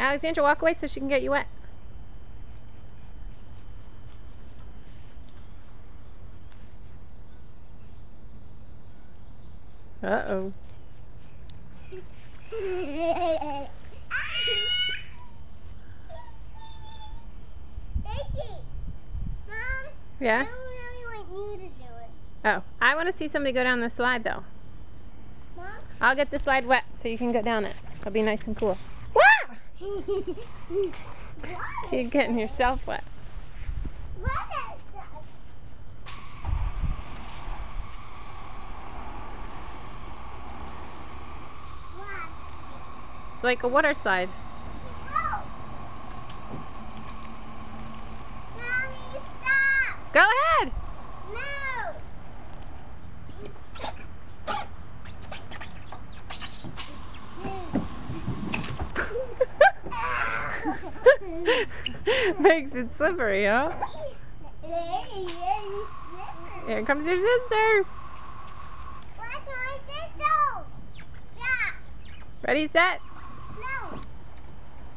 Alexandra, walk away so she can get you wet. Uh-oh. Mom, Yeah? I really want you to do it. Oh, I want to see somebody go down the slide, though. Mom? I'll get the slide wet so you can go down it. It'll be nice and cool. Wah! You're getting yourself wet. What is that? What? It's like a water slide. No! Mommy, stop! Go ahead! No! Makes it slippery, huh? Here comes your sister. What's my sister? Stop! Ready, set? No!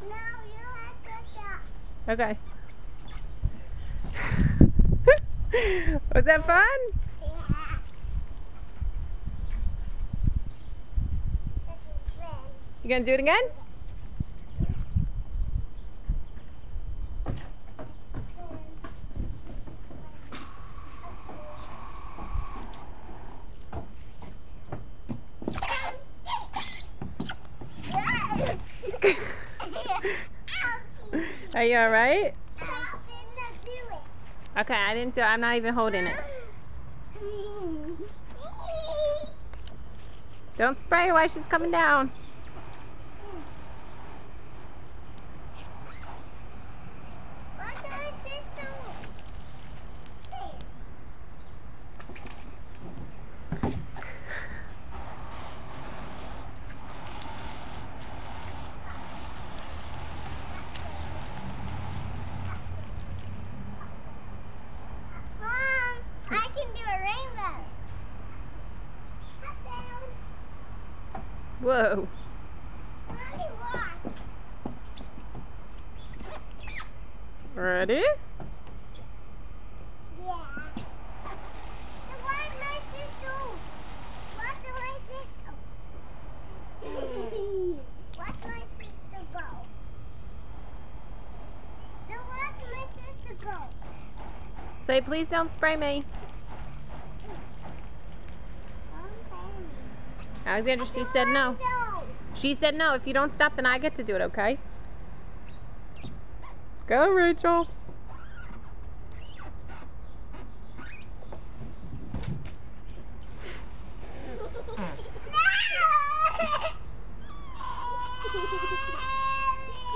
No, you have to stop. Okay. Was that fun? Yeah. This is fun. You gonna do it again? Are you alright? Okay, I didn't do it. I'm not even holding it. Don't spray her while she's coming down. Mom, I can do a rainbow. Up down. Whoa. Mommy, watch. Ready? Yeah. So why my sister? What's my sister? What's my sister go? So what's my sister go? Say, please don't spray me. Alexandra, she said no. She said no. If you don't stop, then I get to do it, okay? Go, Rachel.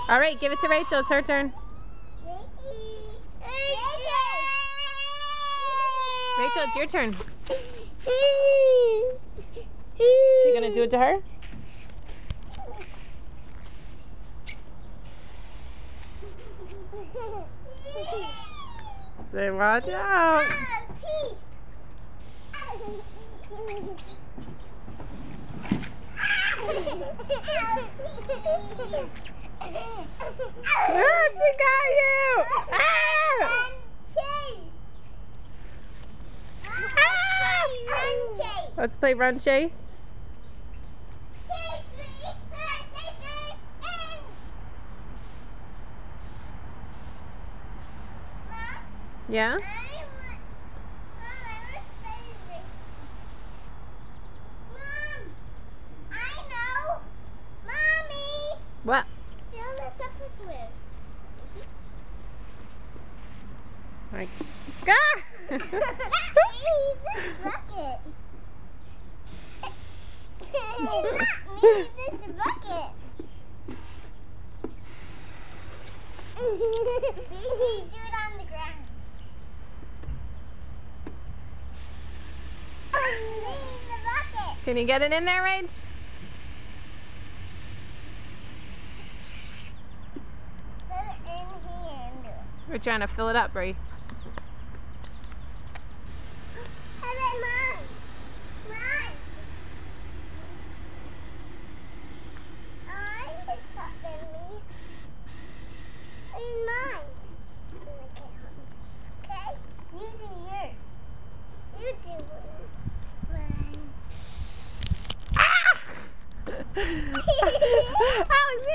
All right, give it to Rachel. It's her turn. Rachel, it's your turn. You gonna do it to her? Say, watch out. Oh, she got you! Ah! Let's play run chase. Yeah? What? Fill this up with glue. Like, ah! This bucket. This bucket. Do it on the ground. The bucket. Can you get it in there, Rach? Put it in here and do it. We're trying to fill it up, Bree. Hey, Mom. Mom. I just got me.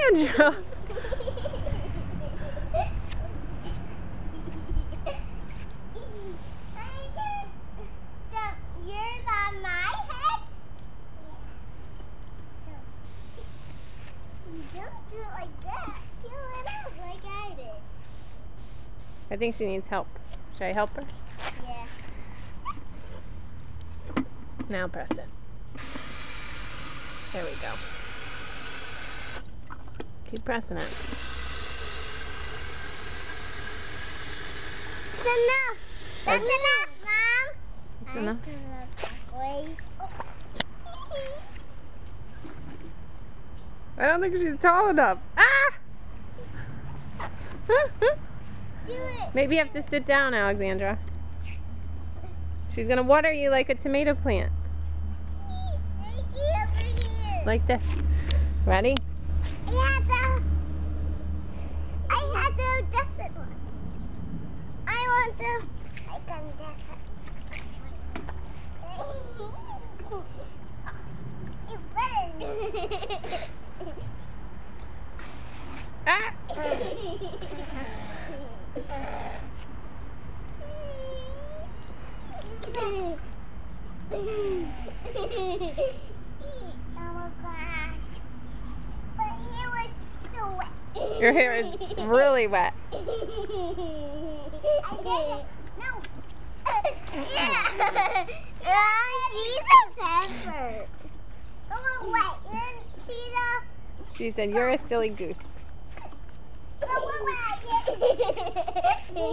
Alexandra! Yours on my head? You don't do it like that. Peel it out like I did. I think she needs help. Should I help her? Yeah. Now press it. There we go. Keep pressing it. It's enough. That's enough, Mom. It's enough. I don't think she's tall enough. Ah! Do it. Maybe you have to sit down, Alexandra. She's gonna water you like a tomato plant. Over here. Like this. Ready? I had to this one. I want to. I can get it. You burned. Ah! Oh gosh. My hair was so wet. Your hair is really wet. I did it. No. Yeah. She's a pepper. Oh, wait. You're Cheetah. She said, you're a silly goose.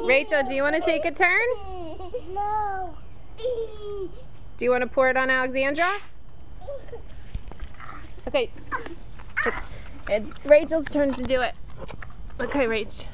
Rachel, do you want to take a turn? No. Do you want to pour it on Alexandra? Okay. It's Rachel's turn to do it. Okay, Rach.